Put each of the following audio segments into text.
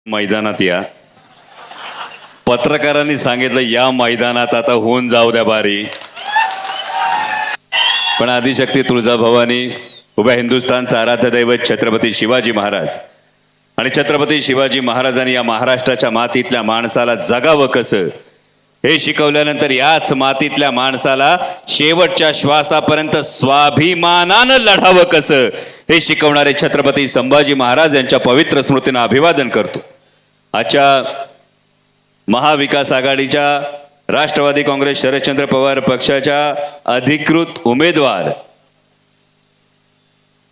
मैदानात या. पत्रकारांनी सांगितलं या मैदानात आता होऊन जाऊ द्या बारी. पण आदिशक्ती तुळजाभवानी, उभ्या हिंदुस्थानचा आराध्य दैवत छत्रपती शिवाजी महाराज आणि छत्रपती शिवाजी महाराजांनी या महाराष्ट्राच्या मातीतल्या माणसाला जगावं कसं हे शिकवल्यानंतर याच मातीतल्या माणसाला शेवटच्या श्वासापर्यंत स्वाभिमानानं लढावं कसं हे शिकवणारे छत्रपती संभाजी महाराज यांच्या पवित्र स्मृतींना अभिवादन करतो. आजच्या महाविकास आघाडीच्या राष्ट्रवादी काँग्रेस शरदचंद्र पवार पक्षाच्या अधिकृत उमेदवार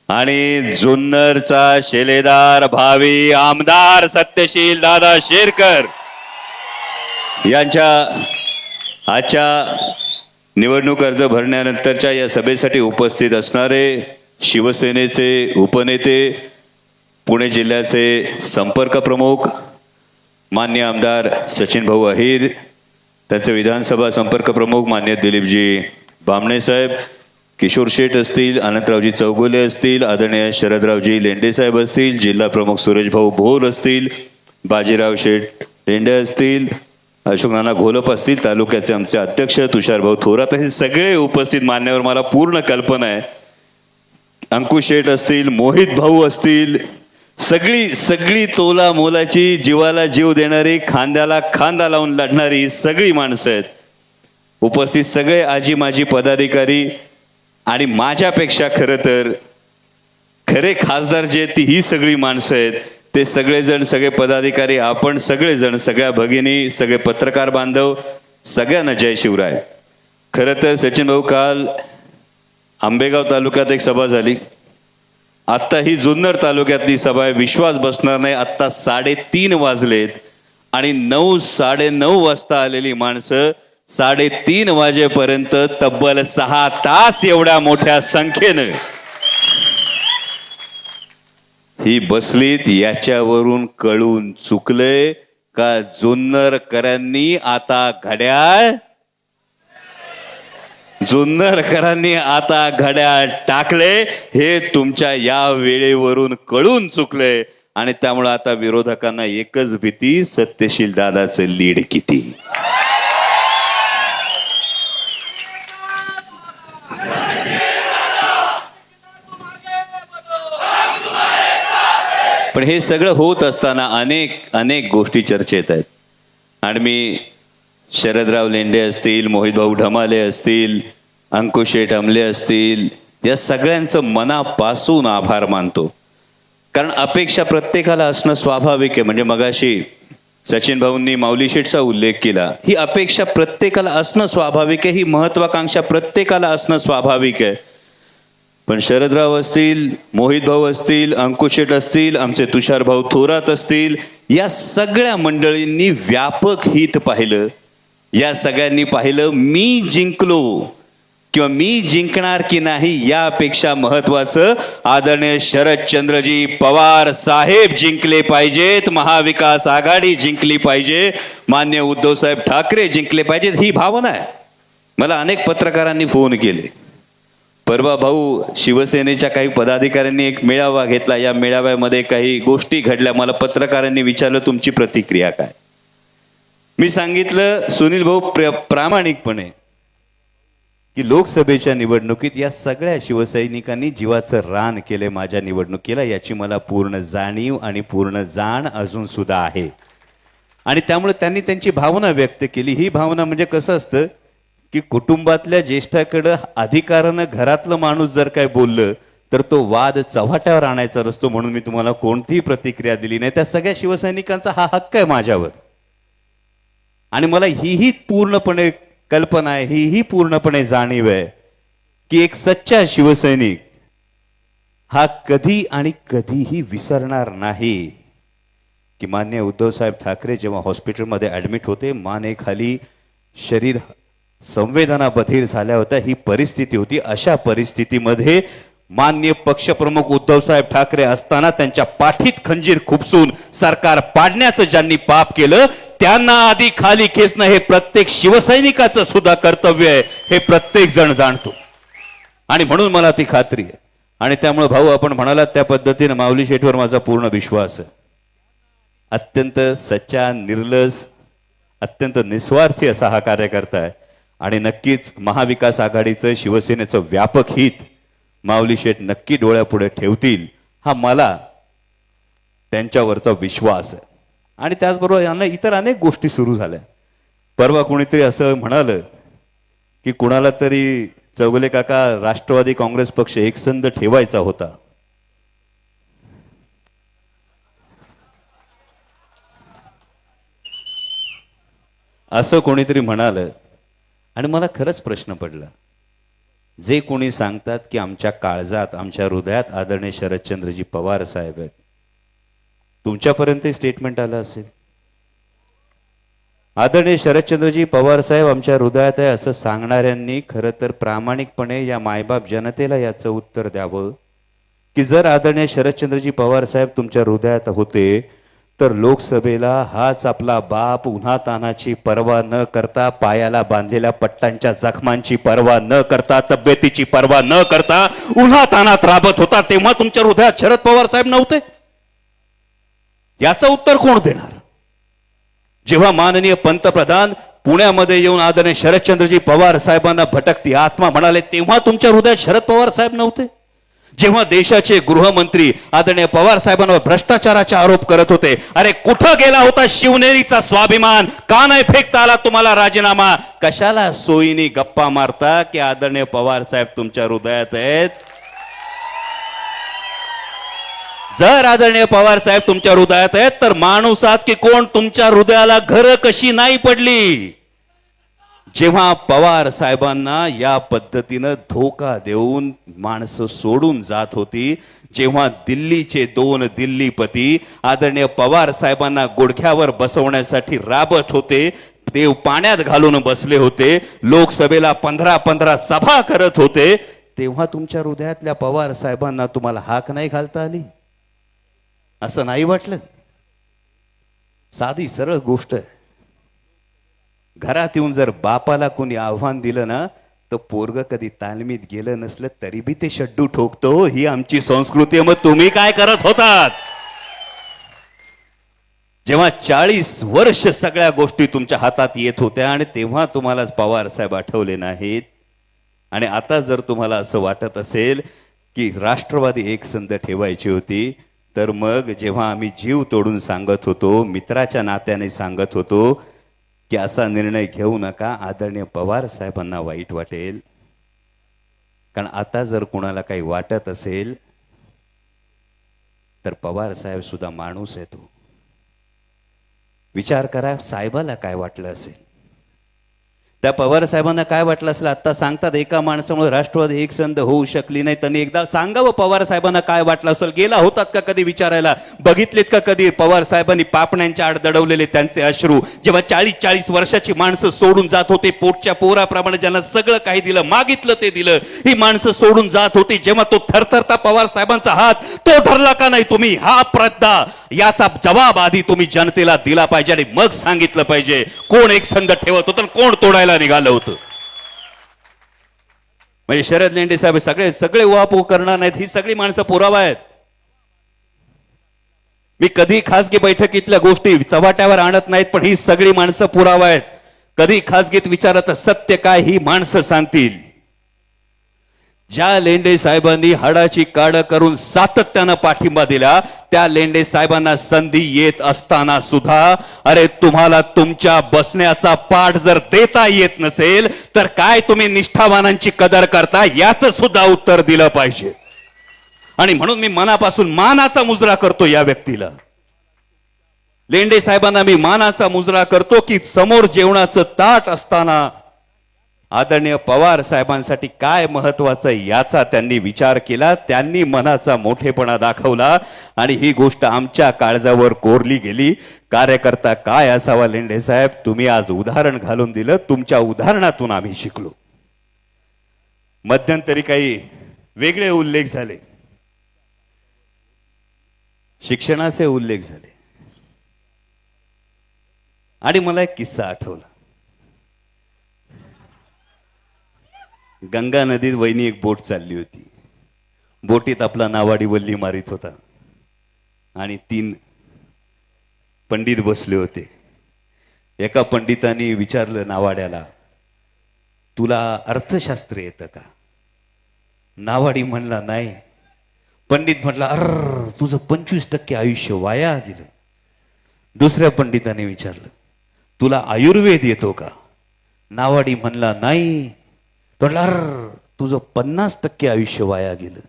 आणि जुन्नरचा शिलेदार भावी आमदार सत्यशील दादा शेरकर यांच्या आजच्या निवडणूक अर्ज भरण्यानंतरच्या या सभेसाठी उपस्थित असणारे शिवसेनेचे उपनेते, पुणे जिल्ह्याचे संपर्क प्रमुख मान्य आमदार सचिन भाऊ अहिर, त्यांचे विधानसभा संपर्क प्रमुख मान्य दिलीपजी बामणे साहेब, किशोर शेठ असतील, अनंतरावजी चौगुले असतील, आदरणीय शरदरावजी लेंडे साहेब असतील, जिल्हा प्रमुख सुरेश भाऊ भोर असतील, बाजीराव शेठ लेंडे असतील, अशोक नाना घोलप असतील, तालुक्याचे आमचे अध्यक्ष तुषार भाऊ थोरात, हे सगळे उपस्थित मान्यवर मला पूर्ण कल्पना आहे. अंकुश शेठ असतील, मोहित भाऊ असतील, सगळी तोला मोलाची, जीवाला जीव देणारी, खांद्याला खांदा लावून लढणारी सगळी माणसं आहेत उपस्थित. सगळे आजी माजी पदाधिकारी आणि माझ्यापेक्षा खरं तर खरे खासदार जे आहेत ती ही सगळी माणसं आहेत. ते सगळेजण, सगळे पदाधिकारी, आपण सगळेजण, सगळ्या भगिनी, सगळे पत्रकार बांधव, सगळ्यांना जय शिवराय. खरं तर सचिन भाऊ, काल आंबेगाव तालुक्यात एक सभा झाली, आत्ता ही जुन्नर तालुक्यातली सभा आहे. विश्वास बसणार नाही, आत्ता 3:30 वाजलेत आणि 9-9:30 वाजता आलेली माणसं 3:30 वाजेपर्यंत तब्बल 6 तास एवढ्या मोठ्या संख्येनं ही बसलीत. याच्यावरून कळून चुकलंय का जुन्नरकरांनी आता घड्याळ टाकले, हे तुमच्या या वेळेवरून कळून चुकले. आणि त्यामुळे आता विरोधकांना एकच भीती, सत्यशील दादाचं लीड किती. पण हे सगळं होत असताना अनेक गोष्टी चर्चेत आहेत. आणि मी शरदराव लेंडे असतील, मोहित भाऊ ढमाले असतील, अंकुश शेठ अमले असतील, या सगळ्यांचं मनापासून आभार मानतो. कारण अपेक्षा प्रत्येकाला असणं स्वाभाविक आहे. म्हणजे मगाशी सचिन भाऊंनी माऊली शेठचा उल्लेख केला, ही अपेक्षा प्रत्येकाला असणं स्वाभाविक आहे, ही महत्वाकांक्षा प्रत्येकाला असणं स्वाभाविक आहे. पण शरदराव असतील, मोहित भाऊ असतील, अंकुश शेठ असतील, आमचे तुषार भाऊ थोरात असतील, या सगळ्या मंडळींनी व्यापक हित पाहिलं. या सगळ्यांनी पाहिलं मी जिंकलो किंवा मी जिंकणार की नाही, यापेक्षा महत्वाचं आदरणीय शरदचंद्रजी पवार साहेब जिंकले पाहिजेत, महाविकास आघाडी जिंकली पाहिजे, मान्य उद्धव साहेब ठाकरे जिंकले पाहिजेत, ही भावना आहे. मला अनेक पत्रकारांनी फोन केले. परवा भाऊ, शिवसेनेच्या काही पदाधिकाऱ्यांनी एक मेळावा घेतला, या मेळाव्यामध्ये काही गोष्टी घडल्या. मला पत्रकारांनी विचारलं तुमची प्रतिक्रिया काय. मी सांगितलं सुनील भाऊ प्रामाणिकपणे की लोकसभेच्या निवडणुकीत या सगळ्या शिवसैनिकांनी जीवाचं रान केले माझ्या निवडणुकीला, याची मला पूर्ण जाणीव आणि पूर्ण जाण अजून सुद्धा आहे. आणि त्यामुळे त्यांनी त्यांची भावना व्यक्त केली. ही भावना म्हणजे कसं असतं की कुटुंबातल्या ज्येष्ठाकडं अधिकारानं घरातलं माणूस जर काय बोललं तर तो वाद चव्हाट्यावर आणायचा नसतो. म्हणून मी तुम्हाला कोणतीही प्रतिक्रिया दिली नाही. त्या सगळ्या शिवसैनिकांचा हा हक्क आहे माझ्यावर. आणि मला हीही पूर्णपणे कल्पना आहे, हीही पूर्णपणे जाणीव आहे की एक सच्चा शिवसैनिक हा कधी आणि कधीही विसरणार नाही की मान्य उद्धव साहेब ठाकरे जेव्हा हॉस्पिटलमध्ये ऍडमिट होते, मानेखाली शरीर संवेदना बधीर झाल्या होत्या, ही परिस्थिती होती. अशा परिस्थितीमध्ये माननीय पक्षप्रमुख उद्धव साहेब ठाकरे असताना त्यांच्या पाठीत खंजीर खुपसून सरकार पाडण्याचं ज्यांनी पाप केलं त्यांना आधी खाली खेचणं हे प्रत्येक शिवसैनिकाचं सुद्धा कर्तव्य आहे, हे प्रत्येक जण जाणतो. आणि म्हणून मला ती खात्री आहे. आणि त्यामुळे भाऊ आपण म्हणालात त्या पद्धतीने माऊली शेठवर माझा पूर्ण विश्वास आहे. अत्यंत सच्चा, निर्लज, अत्यंत निस्वार्थी असा हा कार्यकर्ता आहे. आणि नक्कीच महाविकास आघाडीचं, शिवसेनेचं व्यापक हित माऊली शेठ नक्की डोळ्यापुढे ठेवतील, हा मला त्यांच्यावरचा विश्वास आहे. आणि त्याचबरोबर यांना इतर अनेक गोष्टी सुरू झाल्या. परवा कोणीतरी असं म्हणालं की कुणाला तरी चौगले काका राष्ट्रवादी काँग्रेस पक्ष एकसंध ठेवायचा होता. असं कोणीतरी म्हणालं. आणि मला खरंच प्रश्न पडला, जे कोणी सांगतात की आमच्या काळजात, आमच्या हृदयात आदरणीय शरदचंद्रजी पवार साहेब आहेत, तुमच्यापर्यंत स्टेटमेंट आलं असेल, आदरणीय शरदचंद्रजी पवार साहेब आमच्या हृदयात आहे असं सांगणाऱ्यांनी खरं तर प्रामाणिकपणे या मायबाप जनतेला याचं उत्तर द्यावं की जर आदरणीय शरदचंद्रजी पवार साहेब तुमच्या हृदयात होते तर लोकसभेला हाच आपला बाप उन्हातानाची पर्वा न करता, पायाला बांधलेल्या पट्टांच्या जखमांची पर्वा न करता, तब्येतीची पर्वा न करता उन्हातानात राबत होता, तेव्हा तुमच्या हृदयात शरद पवार साहेब नव्हते? याचं उत्तर कोण देणार? जेव्हा माननीय पंतप्रधान पुण्यामध्ये येऊन आदरणीय शरदचंद्रजी पवार साहेबांना भटकती आत्मा म्हणाले, तेव्हा तुमच्या हृदयात शरद पवार साहेब नव्हते? जेव्हा देशाचे गृहमंत्री आदरणीय पवार साहेबांवर भ्रष्टाचाराचे आरोप करत होते, अरे कुठं गेला होता शिवनेरीचा स्वाभिमान? का नाही फेकता आला तुम्हाला राजीनामा? कशाला सोयीनी गप्पा मारता की आदरणीय पवार साहेब तुमच्या हृदयात आहेत? जर आदरणीय पवार साहेब तुमच्या हृदयात आहेत तर माणूस आहात की कोण तुमच्या हृदयाला घर कशी नाही पडली? जेव्हा पवार साहेबांना या पद्धतीनं धोका देऊन माणसं सोडून जात होती, जेव्हा दिल्लीचे 2 दिल्लीपती आदरणीय पवार साहेबांना गुडघ्यावर बसवण्यासाठी राबत होते, देव पाण्यात घालून बसले होते, लोकसभेला 15-15 सभा करत होते, तेव्हा तुमच्या हृदयातल्या पवार साहेबांना तुम्हाला हाक नाही घालता आली? असं नाही वाटलं? साधी सरळ गोष्ट आहे. घरात येऊन जर बापाला कोणी आव्हान दिलं ना तर पोरग कधी तालमीत गेलं नसलं तरी बी ते शड्डू ठोकतो. ही आमची संस्कृती आहे. मग तुम्ही काय करत होतात? जेव्हा 40 वर्ष सगळ्या गोष्टी तुमच्या हातात येत होत्या आणि तेव्हा तुम्हालाच पवार साहेब आठवले नाहीत. आणि आता जर तुम्हाला असं वाटत असेल की राष्ट्रवादी एकसंध ठेवायची होती, तर मग जेव्हा आम्ही जीव तोडून सांगत होतो, मित्राच्या नात्याने सांगत होतो की असा निर्णय घेऊ नका, आदरणीय पवार साहेबांना वाईट वाटेल. कारण आता जर कोणाला काही वाटत असेल तर पवार साहेब सुद्धा माणूस आहे. तो विचार करा, साहेबाला काय वाटलं असेल, त्या पवार साहेबांना काय वाटलं असेल? आता सांगतात एका माणसामुळे राष्ट्रवादी एकसंध होऊ शकली नाही. त्यांनी एकदा सांगावं पवार साहेबांना काय वाटलं असेल. गेला होतात का कधी विचारायला? बघितलेत का कधी पवार साहेबांनी पापण्यांच्या आड दडवलेले त्यांचे अश्रू? जेव्हा 40-40 वर्षाची माणसं सोडून जात होते, पोटच्या पोराप्रमाणे ज्यांना सगळं काही दिलं, मागितलं ते दिलं, ही माणसं सोडून जात होती, जेव्हा तो थरथरता पवार साहेबांचा हात तो धरला का नाही तुम्ही? हा प्रश्न, याचा जबाब आधी तुम्ही जनतेला दिला पाहिजे आणि मग सांगितलं पाहिजे कोण एकसंध ठेवत होतं, कोण तोडायला निघालं होतं. म्हणजे शरद लेंडे साहेब सगळे उहापोह करणार नाहीत, ही सगळी माणसं पुरावा आहेत. मी कधी खासगी बैठकीतल्या गोष्टी चव्हाट्यावर आणत नाहीत, पण ही सगळी माणसं पुरावा आहेत. कधी खासगीत विचारत सत्य काय ही माणसं सांगतील. ज्या लेंडे साहेबांनी हाडाची काढ करून सातत्यानं पाठिंबा दिला, त्या लेंडे साहेबांना संधी येत असताना सुद्धा अरे तुम्हाला तुमच्या बसण्याचा पाठ जर देता येत नसेल तर काय तुम्ही निष्ठावानांची कदर करता, याचं सुद्धा उत्तर दिलं पाहिजे. आणि म्हणून मी मनापासून मानाचा मुजरा करतो या व्यक्तीला. लेंडे साहेबांना मी मानाचा मुजरा करतो की समोर जेवणाचं ताट असताना आदरणीय पवार साहेबांसाठी काय महत्वाचं याचा त्यांनी विचार केला, त्यांनी मनाचा मोठेपणा दाखवला आणि ही गोष्ट आमच्या काळजावर कोरली गेली. कार्यकर्ता काय असावा लेंडे साहेब, तुम्ही आज उदाहरण घालून दिलं. तुमच्या उदाहरणातून आम्ही शिकलो. मध्यंतरी काही वेगळे उल्लेख झाले, शिक्षणाचे उल्लेख झाले आणि मला एक किस्सा आठवला. गंगा नदीत वहिनी एक बोट चालली होती. बोटीत आपला नावाडी वल्ली मारित होता आणि 3 पंडित बसले होते. एका पंडितांनी विचारलं नावाड्याला, तुला अर्थशास्त्र येतं का? नावाडी म्हणला नाही. पंडित म्हटला, तुझं 25% आयुष्य वाया गेलं. दुसऱ्या पंडिताने विचारलं, तुला आयुर्वेद येतो का? नावाडी म्हणला नाही. तो म्हटला, तुझं 50% आयुष्य वाया गेलं.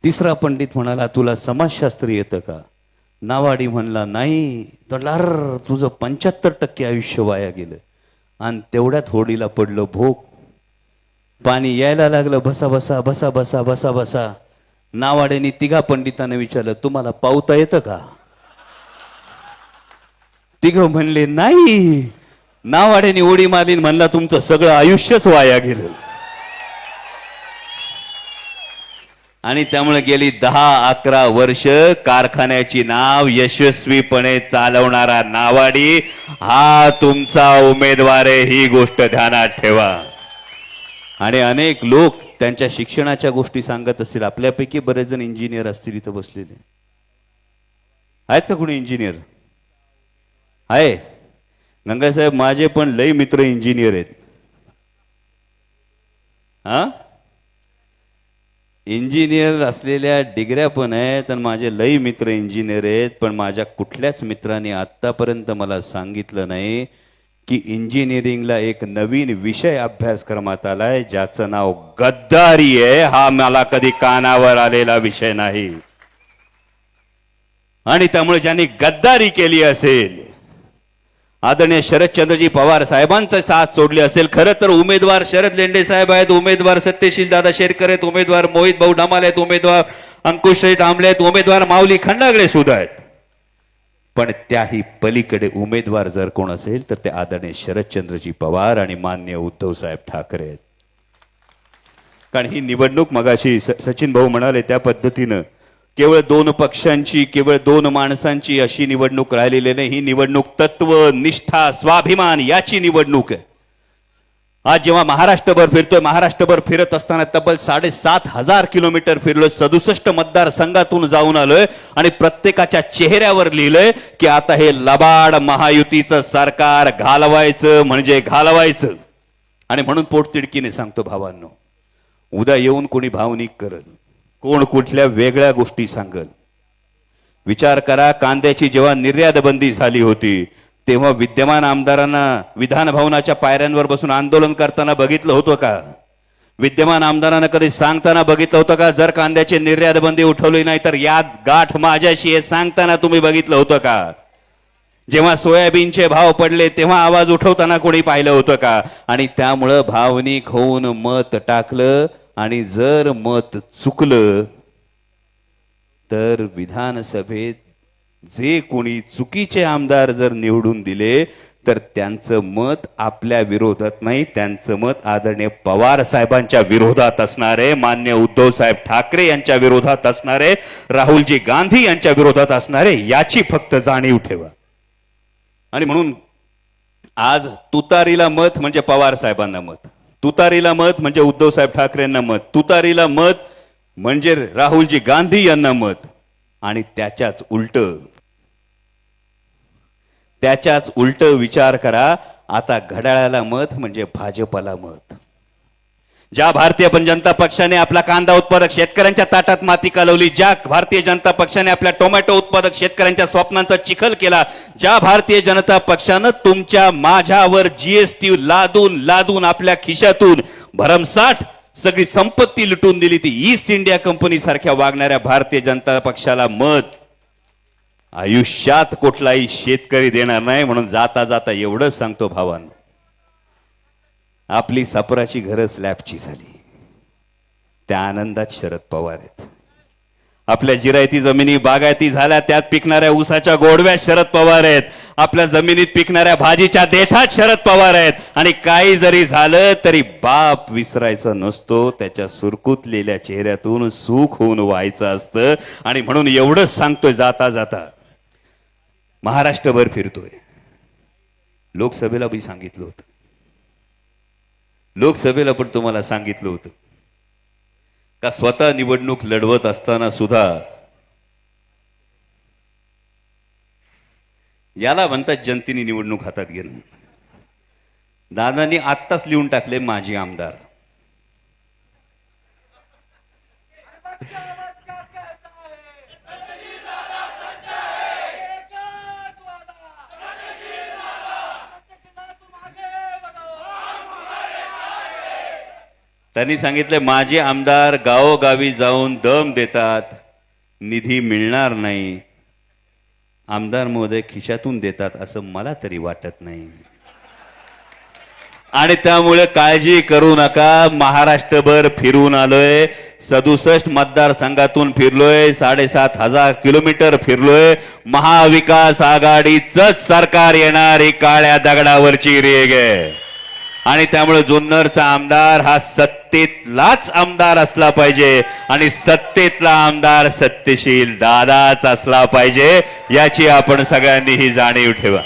तिसरा पंडित म्हणाला, तुला समाजशास्त्र येतं का? नावाडी म्हणला नाही. तो म्हटला, तुझं 75% आयुष्य वाया गेलं. आणि तेवढ्यात होडीला पडलं भोग. पाणी यायला लागलं, बसा बसा बसा बसा बसा बसा. नावाड्याने तिघा पंडितांना विचारलं, तुम्हाला पावता येतं का? तिघ म्हणले नाही. नावाड्याने उडी मारली, म्हणला, तुमचं सगळं आयुष्यच वाया गेलं. आणि त्यामुळे गेली 10-11 वर्ष कारखान्याची नाव यशस्वीपणे चालवणारा नावाडी हा तुमचा उमेदवार आहे, ही गोष्ट ध्यानात ठेवा. आणि अनेक लोक त्यांच्या शिक्षणाच्या गोष्टी सांगत असतील. आपल्यापैकी बरेच जण इंजिनियर असतील इथं बसलेले. आहेत का कोणी इंजिनियर? आहे. गंगा साहेब, माझे पण लई मित्र इंजिनियर आहेत. हा, इंजिनियर असलेल्या डिग्र्या पण आहेत आणि माझे लई मित्र इंजिनियर आहेत. पण माझ्या कुठल्याच मित्राने आतापर्यंत मला सांगितलं नाही की इंजिनिअरिंगला एक नवीन विषय अभ्यासक्रमात आलाय ज्याचं नाव गद्दारी आहे. हा मला कधी कानावर आलेला विषय नाही. आणि त्यामुळे ज्यांनी गद्दारी केली असेल, आदरणीय शरदचंद्रजी पवार साहेबांचा साथ सोडली असेल. खरं तर उमेदवार शरद लेंडे साहेब आहेत, उमेदवार सत्यशील दादा शेरकर आहेत, उमेदवार मोहित भाऊ ढमाले आहेत, उमेदवार अंकुश आमले आहेत, उमेदवार माऊली खंडागळे सुद्धा आहेत. पण त्याही पलीकडे उमेदवार जर कोण असेल तर ते आदरणीय शरदचंद्रजी पवार आणि माननीय उद्धव साहेब ठाकरे आहेत. कारण ही निवडणूक, मगाशी सचिन भाऊ म्हणाले त्या पद्धतीनं, केवळ 2 पक्षांची, केवळ 2 माणसांची अशी निवडणूक राहिलेली नाही. ही निवडणूक तत्व, निष्ठा, स्वाभिमान याची निवडणूक आहे. आज जेव्हा महाराष्ट्रभर फिरतोय, महाराष्ट्रभर फिरत असताना तब्बल 7,500 किलोमीटर फिरलोय, 67 मतदारसंघातून जाऊन आलोय आणि प्रत्येकाच्या चेहऱ्यावर लिहिलंय की आता हे लबाड महायुतीचं सरकार घालवायचं म्हणजे घालवायचं. आणि म्हणून पोटतिडकीने सांगतो भावांनो, उद्या येऊन कोणी भावनिक करल, कोण कुठल्या वेगळ्या गोष्टी सांगल. विचार करा, कांद्याची जेव्हा निर्यात बंदी झाली होती तेव्हा विद्यमान आमदारांना विधान भवनाच्या पायऱ्यांवर बसून आंदोलन करताना बघितलं होतं का? विद्यमान आमदारांना कधी सांगताना बघितलं होतं का, जर कांद्याची निर्यात बंदी उठवली नाही तर यात गाठ माझ्याशी हे सांगताना तुम्ही बघितलं होतं का? जेव्हा सोयाबीनचे भाव पडले तेव्हा आवाज उठवताना कोणी पाहिलं होतं का? आणि त्यामुळं भावनिक होऊन मत टाकलं. आणि जर मत चुकलं तर विधानसभेत जे कोणी चुकीचे आमदार जर निवडून दिले तर त्यांचं मत आपल्या विरोधात नाही, त्यांचं मत आदरणीय पवार साहेबांच्या विरोधात असणारे, मान्य उद्धव साहेब ठाकरे यांच्या विरोधात असणारे, राहुलजी गांधी यांच्या विरोधात असणारे, याची फक्त जाणीव ठेवा. आणि म्हणून आज तुतारीला मत म्हणजे पवार साहेबांना मत, तुतारीला मत म्हणजे उद्धव साहेब ठाकरेंना मत, तुतारीला मत म्हणजे राहुलजी गांधी यांना मत. आणि त्याच्याच उलट विचार करा, आता घड्याळाला मत म्हणजे भाजपला मत. ज्या भारतीय जनता पक्षाने आपला कांदा उत्पादक शेतकऱ्यांच्या ताटात माती कालवली, ज्या भारतीय जनता पक्षाने आपल्या टोमॅटो उत्पादक शेतकऱ्यांच्या स्वप्नांचा चिखल केला, ज्या भारतीय जनता पक्षानं तुमच्या माझ्यावर जीएसटी लादून लादून आपल्या खिशातून भरमसाठ सगळी संपत्ती लुटून दिली, ती ईस्ट इंडिया कंपनी सारख्या वागणाऱ्या भारतीय जनता पक्षाला मत आयुष्यात कुठलाही शेतकरी देणार नाही. म्हणून जाता जाता एवढंच सांगतो भावांनो, आपली सापराची घरं स्लॅबची झाली, त्या आनंदात शरद पवार आहेत. आपल्या जिरायती जमिनी बागायती झाल्या, त्यात पिकणाऱ्या ऊसाच्या गोडव्यात शरद पवार आहेत. आपल्या जमिनीत पिकणाऱ्या भाजीच्या देठात शरद पवार आहेत. आणि काही जरी झालं तरी बाप विसरायचा नसतो, त्याच्या सुरकुतलेल्या चेहऱ्यातून सुख होऊन व्हायचं असतं. आणि म्हणून एवढंच सांगतोय जाता जाता, महाराष्ट्रभर फिरतोय, लोकसभेला बी सांगितलं होतं, लोकसभेला पण तुम्हाला सांगितलं होतं का स्वतः निवडणूक लढवत असताना सुद्धा याला म्हणतात जनतेने निवडणूक हातात घेणं. दादांनी आत्ताच लिहून टाकले माजी आमदार. त्यांनी सांगितले माझे आमदार गावोगावी जाऊन दम देतात, निधी मिळणार नाही, आमदार महोदय खिशातून देतात असं मला तरी वाटत नाही. आणि त्यामुळे काळजी करू नका, महाराष्ट्रभर फिरून आलोय, 67 मतदारसंघातून फिरलोय, 7,500 किलोमीटर फिरलोय. महाविकास आघाडीचंच सरकार येणार ही काळ्या दगडावरची रेग आहे. आणि त्यामुळे जुन्नरचा आमदार हा सत्तेतलाच आमदार असला पाहिजे आणि सत्तेतला आमदार सत्यशील दादाच असला पाहिजे, याची आपण सगळ्यांनी ही जाणीव ठेवा.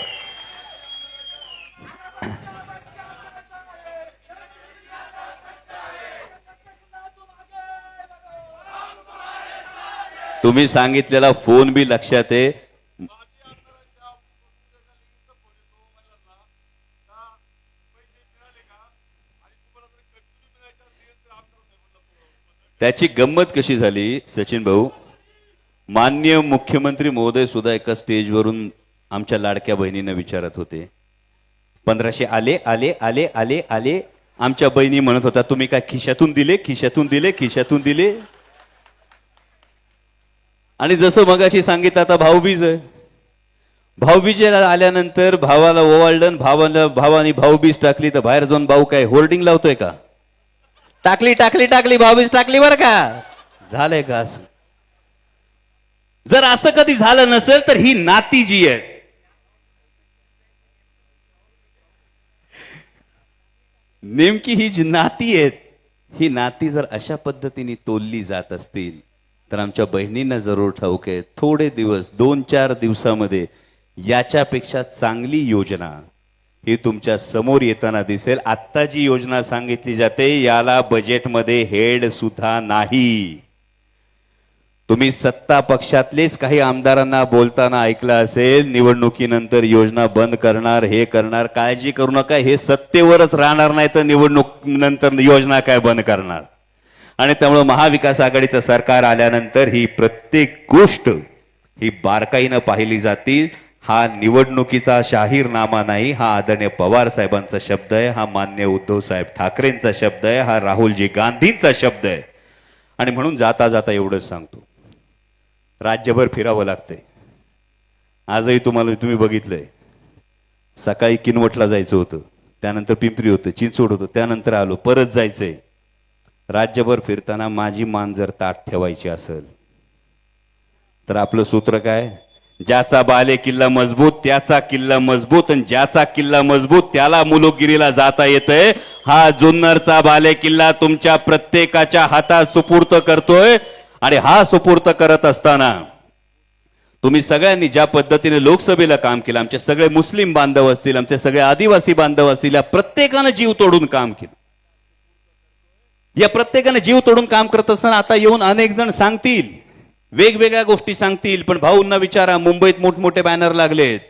तुम्ही सांगितलेला फोन बी लक्षात आहे. त्याची गंमत कशी झाली सचिन भाऊ, माननीय मुख्यमंत्री महोदय सुद्धा एका स्टेजवरून आमच्या लाडक्या बहिणींना विचारत होते, 1500 आले आले आले आले आले. आमच्या बहिणी म्हणत होता तुम्ही काय खिशातून दिले, खिशातून दिले, खिशातून दिले. आणि जसं मगाशी सांगितलं आता भाऊबीज आहे, भाऊबीजेला आल्यानंतर भावाला ओवाळलं, भावाने भाऊबीज टाकली तर बाहेर जाऊन भाऊ काय होर्डिंग लावतोय का, टाकली टाकली टाकली भाऊबीज टाकली बरं का, झालंय का असं? जर असं कधी झालं नसेल तर ही नाती जी आहे, नेमकी ही जी नाती आहेत, ही नाती जर अशा पद्धतीने तोलली जात असतील तर आमच्या बहिणींना जरूर ठाऊक आहे, थोडे दिवस 2-4 दिवसामध्ये याच्यापेक्षा चांगली योजना ही तुमच्या समोर येताना दिसेल. आत्ता जी योजना सांगितली जाते याला बजेटमध्ये हेड सुद्धा नाही. तुम्ही सत्ता पक्षातलेच काही आमदारांना बोलताना ऐकलं असेल, निवडणुकीनंतर योजना बंद करणार, हे करणार. काळजी करू नका, हे सत्तेवरच राहणार नाही तर निवडणूक नंतर योजना काय बंद करणार. आणि त्यामुळे महाविकास आघाडीचं सरकार आल्यानंतर ही प्रत्येक गोष्ट ही बारकाईनं पाहिली जातील. हा निवडणुकीचा जाहीरनामा नाही, हा आदरणीय पवार साहेबांचा शब्द आहे, हा मान्य उद्धव साहेब ठाकरेंचा शब्द आहे, हा राहुलजी गांधींचा शब्द आहे. आणि म्हणून जाता जाता एवढंच सांगतो, राज्यभर फिरावं लागतंय. आजही तुम्ही बघितलंय, सकाळी किनवटला जायचं होतं, त्यानंतर पिंपरी होतं, चिंचवड होतं, त्यानंतर आलो, परत जायचंय. राज्यभर फिरताना माझी मान जर ताट ठेवायची असेल तर आपलं सूत्र काय, ज्याचा बाले किल्ला मजबूत त्याचा किल्ला मजबूत, आणि ज्याचा किल्ला मजबूत त्याला मुलुकगिरीला जाता येतंय. हा जुन्नरचा बाले किल्ला तुमच्या प्रत्येकाच्या हातात सुपूर्त करतोय. आणि हा सुपूर्त करत असताना तुम्ही सगळ्यांनी ज्या पद्धतीने लोकसभेला काम केलं, आमचे सगळे मुस्लिम बांधव असतील, आमचे सगळे आदिवासी बांधव असतील, या प्रत्येकानं जीव तोडून काम केलं. या प्रत्येकाने जीव तोडून काम करत असताना आता येऊन अनेक जण सांगतील, वेगवेगळ्या गोष्टी सांगतील, पण भाऊंना विचारा, मुंबईत मोठमोठे बॅनर लागलेत,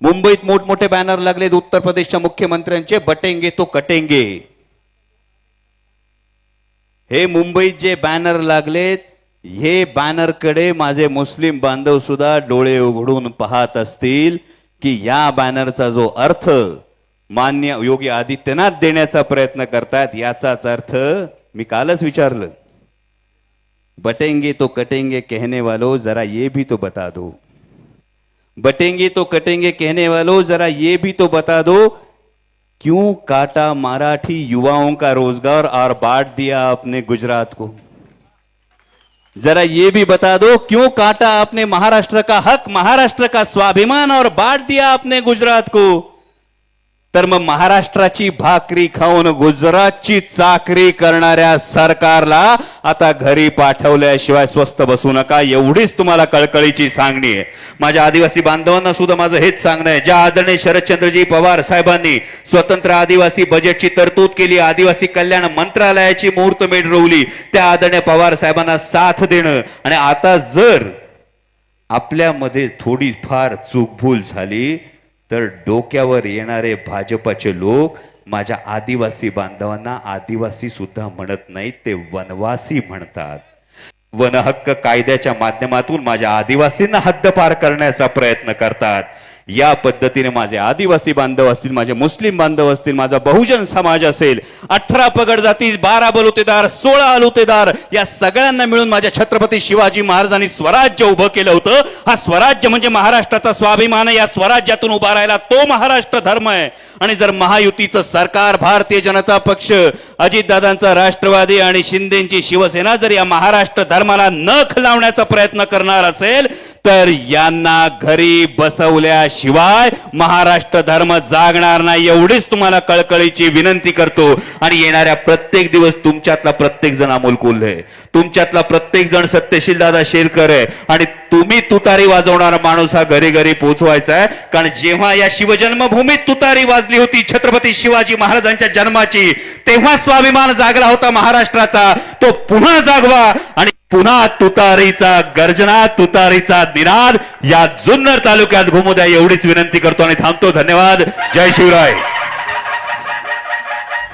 मुंबईत मोठमोठे बॅनर लागलेत उत्तर प्रदेशच्या मुख्यमंत्र्यांचे, बटेंगे तो कटेंगे. हे मुंबईत जे बॅनर लागलेत, हे बॅनरकडे माझे मुस्लिम बांधव सुद्धा डोळे उघडून पाहत असतील की या बॅनरचा जो अर्थ मान्य योगी आदित्यनाथ देण्याचा प्रयत्न करतात, याचाच अर्थ मी कालच विचारलं, बटेंगे तो कटेंगे कहने वालों जरा ये भी तो बता दो, बटेंगे तो कटेंगे कहने वालों जरा ये भी तो बता दो, क्यों काटा मराठी युवाओं का रोजगार और बांट दिया आपने गुजरात को. जरा ये भी बता दो, क्यों काटा आपने महाराष्ट्र का हक, महाराष्ट्र का स्वाभिमान और बांट दिया आपने गुजरात को. तर मग महाराष्ट्राची भाकरी खाऊन गुजरातची चाकरी करणाऱ्या सरकारला आता घरी पाठवल्याशिवाय स्वस्थ बसू नका, एवढीच तुम्हाला कळकळीची सांगणी आहे. माझ्या आदिवासी बांधवांना सुद्धा माझं हेच सांगणं आहे, ज्या आदरणीय शरदचंद्रजी पवार साहेबांनी स्वतंत्र आदिवासी बजेटची तरतूद केली, आदिवासी कल्याण मंत्रालयाची मुहूर्तमेढ रोवली, त्या आदरणीय पवार साहेबांना साथ देणं. आणि आता जर आपल्यामध्ये थोडीफार चूकभूल झाली तर डोक्यावर येणारे भाजपाचे लोक माझ्या आदिवासी बांधवांना आदिवासी सुद्धा म्हणत नाहीत, ते वनवासी म्हणतात. वनहक्क कायद्याच्या माध्यमातून माझ्या आदिवासींना हद्दपार करण्याचा प्रयत्न करतात. या पद्धतीने माझे आदिवासी बांधव असतील, माझे मुस्लिम बांधव असतील, माझा बहुजन समाज असेल, 18 पगड जाती, 12 बलुतेदार, 16 अलुतेदार, या सगळ्यांना मिळून माझ्या छत्रपती शिवाजी महाराजांनी स्वराज्य उभं केलं होतं. हा स्वराज्य म्हणजे महाराष्ट्राचा स्वाभिमान आहे. या स्वराज्यातून उभा राहिला तो महाराष्ट्र धर्म आहे. आणि जर महायुतीचं सरकार, भारतीय जनता पक्ष, अजितदादांचा राष्ट्रवादी आणि शिंदेची शिवसेना जर या महाराष्ट्र धर्माला नख लावण्याचा प्रयत्न करणार असेल तर यांना घरी बसवल्याशिवाय महाराष्ट्र धर्म जागणार नाही, एवढीच तुम्हाला कळकळीची विनंती करतो. आणि येणाऱ्या प्रत्येक दिवस तुमच्यातला प्रत्येक जण अमोल कोल्हे, तुमच्यातला प्रत्येक जण सत्यशील दादा शेरकर आहे. आणि तुम्ही तुतारी वाजवणारा माणूस हा घरी घरी पोहोचवायचा आहे. कारण जेव्हा या शिवजन्मभूमीत तुतारी वाजली होती छत्रपती शिवाजी महाराजांच्या जन्माची, तेव्हा स्वाभिमान जागला होता महाराष्ट्राचा. तो पुन्हा जागवा आणि पुन्हा तुतारीचा गर्जना, तुतारीचा निनाद या जुन्नर तालुक्यात घुमू द्या, एवढीच विनंती करतो आणि थांबतो. धन्यवाद. जय शिवराय.